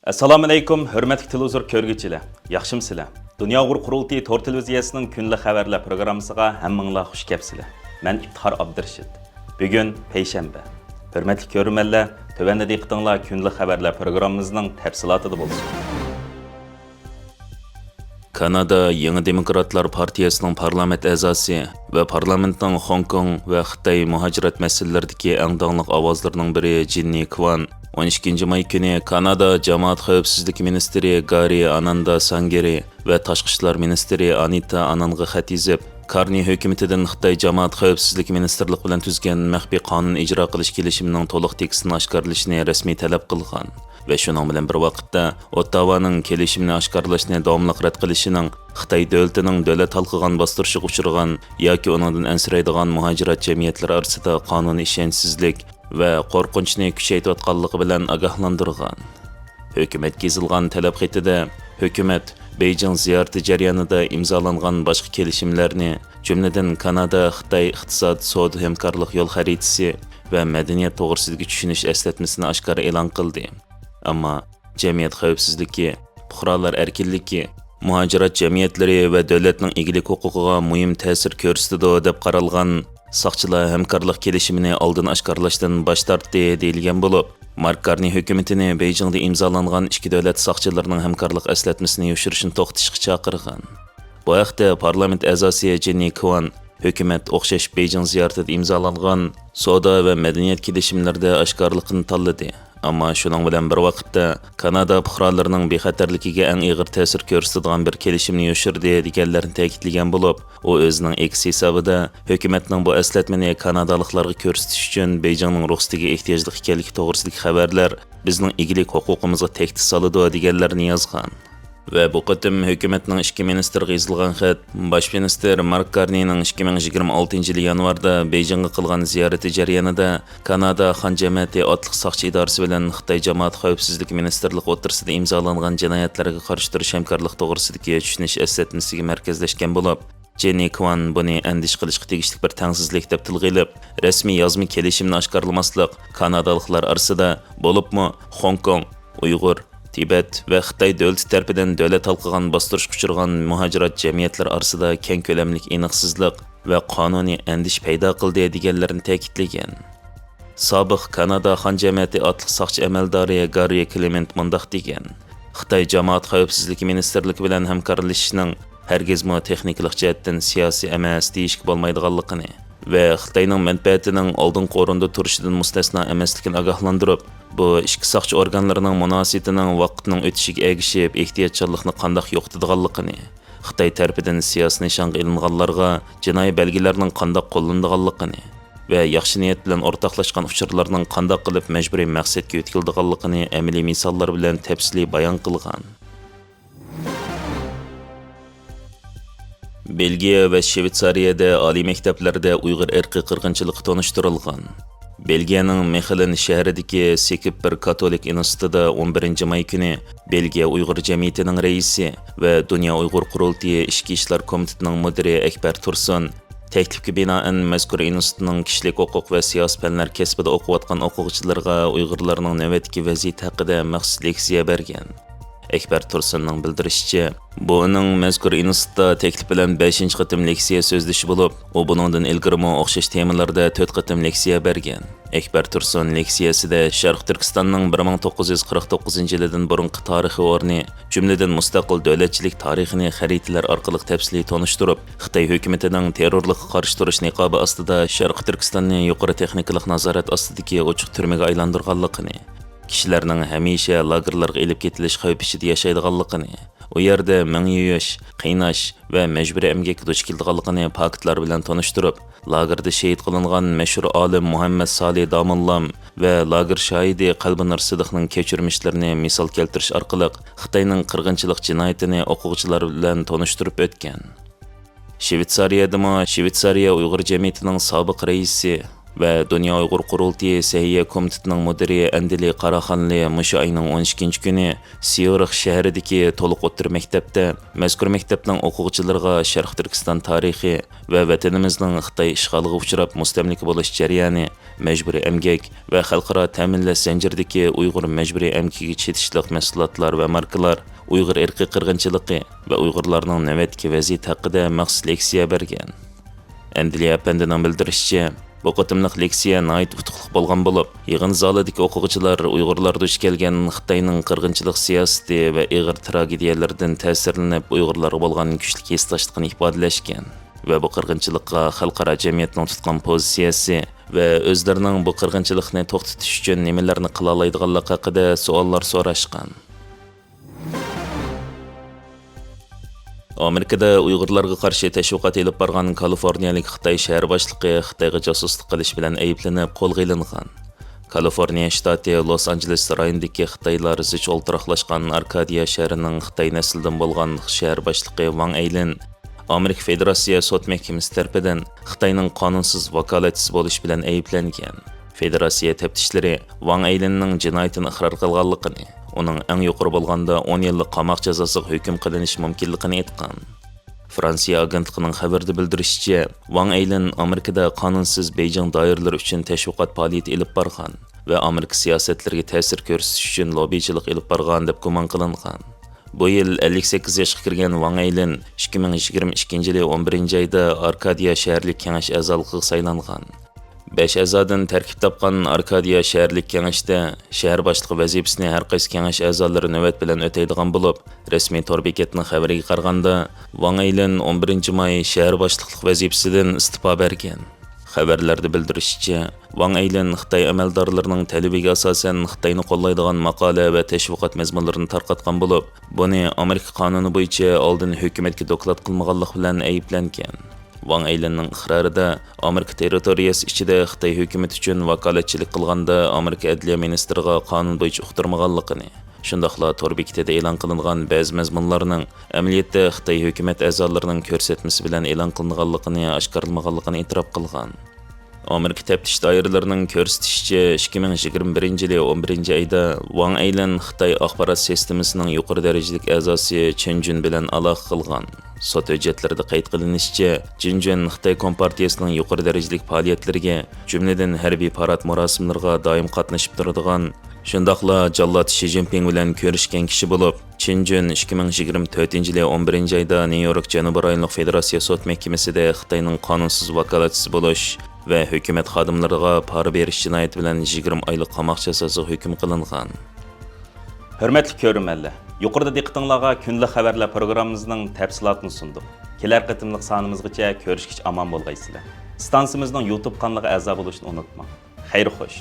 Assalomu alaykum, hurmatli televizor ko'rguvchilar. Yaxshimsizlar? Dunyo Uyg'ur qurultiyi to'r televiziyasining kunlik xabarlar programmasiga hammanglar xush kelibsizlar. Men Iftixor Abdurashid. Bugun payshanba. Hurmatli ko'ruvchilar, tövanda diqqatinglar kunlik xabarlar programmamizning tafsilotida bo'lsin. Kanada Yangi Demokratlar Partiyasining parlament a'zosi va parlamentning Hong Kong va Xitoy muhojirat masalalaridagi eng donglik ovozlarning biri Jenny Kwan 12 may kuni Kanada Jamoat xavfsizligi ministri Gary Ananda Sangeri va tashqi ishlar ministri Anita Ananga xat yozib, Karni hukumatidan Xitoy Jamoat xavfsizligi ministrligi bilan tuzgan maxfiy qonun ijro qilish kelishimining to'liq tekstini oshkorlashni rasmiy talab qilgan. Ve şunun bilan bir vaqtda Ottavaning kelishimni oshkorlashni davomli rad qilishining Xitoy davlatining davlat talqigan bostirishiga uchragan yoki uningdan ansiraydigan muhojirat jamiyatlari orasida qonuniy ishonchsizlik va qo'rqinchni kuchaytirayotganligi bilan ogohlantirgan. Hukumatga yozilgan talab xatida hukumat Beijing ziyorati jarayonida imzolangan boshqa kelishimlarni, jumladan Kanada Xitoy iqtisod savdo hamkorlik yo'l xaritasi va madaniyat to'g'risidagi tushunish eslatmasini oshkora e'lon qildi. Ammo jamiyat xavfsizligi, fuqarolar erkinligi, muhojirat jamiyatlari va davlatning egilik huquqiga muhim ta'sir ko'rsatadi deb qaralgan soqchilar hamkorlik kelishimini oldin oshkorlashdan bosh tortdi deyilgan bo'lib, Mark Carney hukumatini Beijingda imzolangan ikki davlat soqchilarining hamkorlik eslatmasini yoshirishni to'xtatishga chaqirgan. Bu haqda parlament a'zosi Jenny Kwan hukumat o'xshash Beijing ziyoratida imzolangan savdo va madaniyat kelishimlarida oshkorlikni tanladi. Ammo shuning bilan bir vaqtda Kanada fuqarolarining bexatarligiga eng og'ir ta'sir ko'rsatadigan bir kelishimni yoshirdi deganlarni ta'kidlagan bo'lib, u o'zining X hisobida hukumatning bu eslatmani kanadaliklarga ko'rsatish uchun Beijingning ruxsatiga ehtiyojli ekanligi to'g'risidagi xabarlar bizning egilik huquqimizga tehdid soladi deganlarni yozgan. Ve bu qatim hukumatning ikki ministriga yozilgan xat bosh minister Mark Carneyning 2026 yil yanvarda Beijingga qilgan ziyorati jarayonida Kanada Xan jamiyati otliq soqchi idorasi bilan Xitoy jamoat xavfsizligi ministrligi o'rtasida imzolangan jinoyatlarga qarshi turish hamkorlik to'g'risidagi tushunish eslatmasiga markazlashgan bo'lib, Jenny Kwan buni andish qilishga tegishli bir tengsizlik deb tilg'ilib, rasmiy yozma kelishimni oshkorlamaslik Kanadaliklar orasida bo'libmi Hong Kong, Uyg'ur, Tibet ve Xitoy davlati tarafidan davlat talqigan bostirishga uchragan muhojirat jamiyatlari orasida keng ko'lamli aniqsizlik va qonuniy andish paydo qildi deganlarini ta'kidlagan. Sobiq Kanada Xan jamiyati otliq soqchi amaldori Gary Clement mundaq degan: Xitoy jamoat xavfsizligi ministrligi bilan hamkorlashishning hargizmi texniklik jihatdan siyosiy emas deyishga bo'lmaydiganligini ve Xitoyning manfaatining oldin qo'rinda turishidan mustasno emasligini ogohlantirib, bu ishki soqchi organlarining munosabatining vaqtning o'tishiga ergishib ehtiyotkorlikni qandoq yo'qotadiganligini, Xitoy tarafidan siyosiy nishonga ilinganlarga jinoiy belgilarning qandoq qo'llanadiganligini va yaxshi niyat bilan o'rtoqlashgan uchurlarning qandoq qilib majburiy maqsadga yetkazilganligini amaliy misollar bilan tafsiliy bayon qilgan. Belgiya va Shvetsariyada oliy maktablarda Uyg'ur irqiy qirg'inchiligi tonishtirilgan. Belgiyaning Mechelen shahridagi Sekib bir katolik institutida 11 may kuni Belgiya Uyg'ur jamiyatining raisi va Dunyo Uyg'ur qurultiyi ishki ishlar komitetining mudiri Akbar Tursun taklifga binoan mazkur institutning kishilik huquq va siyosiy fanlar kasbida o'qiyotgan o'quvchilarga Uyg'urlarning navbatdagi vaziyati haqida maxsus leksiya bergan. Akbar Tursunning bildirishicha, bu uning mazkur institutda taklif bilan 5 qatim leksiya so'zlashi bo'lib, u buningdan ilgari o'xshash temalarda 4 qatim leksiya bergan. Akbar Tursun leksiyasida Sharq Turkistonning 1949-yildan burungi tarixiy o'rni, jumladan mustaqil davlatchilik tarixini xaritalar orqali tafsiliy tonishtirib, Xitoy hukumatining terrorlikqa qarshi turish niqobi ostida Sharq Turkistonni yuqori texnikalik nazorat ostidagi ochiq turmaga aylantirganligini, kishilarning hamisha lagerlarga elib ketilish xavfi ichida yashaydiganligini, u yerda ming yuyish, qiynash va majburiy emgakka duch keladiganligini faktlar bilan tanishtirib, lagerda shahid qilingan mashhur olim Muhammad Salih Damullam va lager shohidi Qalbinur Sidiqning kechirmishlarini misol keltirish orqali Xitoyning qirg'inchilik jinoyatini o'quvchilar bilan tanishtirib o'tgan. Shvetsariya Uyg'ur jamiyatining sobiq raisi ve Dünya Uyghur Qurultayı Səhiyyə Komitetining müdiri Andili Qaraxanli mushu ayning 12 kuni Siyorix shahridagi to'liq o'rta maktabda mazkur maktabning o'quvchilariga Sharq Turkiston tarixi va vatanimizning Xitoy ishg'oliga uchrab mustamlika bo'lish jarayoni, majburiy emgak va xalqaro ta'minlash zanjiridagi Uyg'ur majburiy emgakiga chetishliq mahsulotlar va markalar, Uyg'ur irqiy qirg'inchiligi va Uyg'urlarning navbatdagi vaziyati haqida maxsus leksiya bergan. Andiliya apandining bildirishicha, bu qatimliq leksiya nihoyat utuqliq bo'lgan bo'lib, yig'in zalidagi o'quvchilar Uyg'urlar duch kelgan Xitoyning qirg'inchilik siyosati va ig'ir tragediyalardan ta'sirlanib, Uyg'urlarga bo'lgan kuchli hisslashtini ifodalashgan va bu qirg'inchilikqa xalqaro jamiyatning tutgan pozitsiyasi va o'zlarining bu qirg'inchilikni to'xtatish uchun nimalarni qila oladiganligi haqida savollar so'rashgan. Amerikada Uyg'urlarga qarshi tashviqot elib borgan Kaliforniyalik Xitoy shahar boshlig'i Xitoyga josuslik qilish bilan ayblanib qo'lga olingan. Kaliforniya shtati Los Angeles rayonidagi Xitoylar zich o'ltiraqlashgan Arkadiya shahrining Xitoy nasldan bo'lgan shahar boshlig'i Wang Aylin Amerika Federatsiya sud mahkamasi tarafidan Xitoyning qonunsiz vakolatsiz bo'lish bilan ayblangan. Federatsiya taftishlari Wang Aylinning jinoyatini iqror qilganligini, uning eng yuqori bo'lganda 10 yillik qamoq jazosiga hukm qilinishi mumkinligini aytgan. Fransiya agentligining xabarida bildirishicha, Wang Aylin Amerikada qonunsiz Beijing doiralari uchun tashviqot faoliyati olib borgan va Amerika siyosatlariga ta'sir ko'rsatish uchun lobbichilik olib borgan deb gumon qilingan. Bu yil 58 yoshga kirgan Wang Aylin 2022 yil 11 oyda Arkadiya shaharlik kengash a'zoligiga saylangan. 5 a'zodan tarkib topgan Arkadiya shaharlik kengashda shahar boshlig'i vazifasini har qaysi kengash a'zolari navbat bilan o'taydigan bo'lib, rasmiy tor bekatining xabariga qaraganda, Wang Aylin 11 may shahar boshliqlik vazifasidan istiqo bergan. Xabarlarda bildirishicha, Wang Aylin Xitoy amaldorlarining talabiga asosan Xitoyni qo'llaydigan maqola va tashviqot mazmunlarini tarqatgan bo'lib, buni Amerika qonuni bo'yicha oldin hukumatga doklad qilmaganlik bilan ayblangan. Wang Aylinning iqrorida Amerika territoriyasi ichida Xitoy hukumati uchun vakolatchilik qilganda Amerika adliya ministriga qonun bo'yicha uqtirmaganligini, shundaqla tor bekatida e'lon qilingan ba'zi mazmunlarning amaliyotda Xitoy hukumat a'zolarining ko'rsatmasi bilan e'lon qilinganligini oshkorlamaganligini e'tirof qilgan. Amerika taftish doiralarining ko'rsatishicha 2021 yil 11 oyda Wang Aylin Xitoy axborot sistemasining yuqori darajalik a'zosi Chen Jun bilan aloqa qilgan. Sud hujjatlarida qayd qilinishicha, Chen Jun Xitoy Kompartiyasining yuqori darajalik faoliyatlariga, jumladan harbiy parad marosimlariga doim qatnashib turadigan, shundaqla Jallod Shi Jinping bilan ko'rishgan kishi bo'lib, Chen Jun 2024 yil 11 oyda Nyu-York Janubiy rayonlik Federatsiya sud mahkamasida Xitoyning qonunsiz vakolatsiz bo'lish va hukumat xodimlariga pora berish jinoyati bilan 20 oylik qamoq jazosiga hukm qilingan. Hörmətli görürmənlər, yuqorida diqqətinizə günlük xəbərlər proqramımızın təfsilatını sunduq. Kelər qıtımlıq sanımızgacha ko'rishgacha aman bo'lgaysizlar. Stansiyamizning YouTube kanaliga a'zo bo'lishni unutmang. Xayr xo'sh.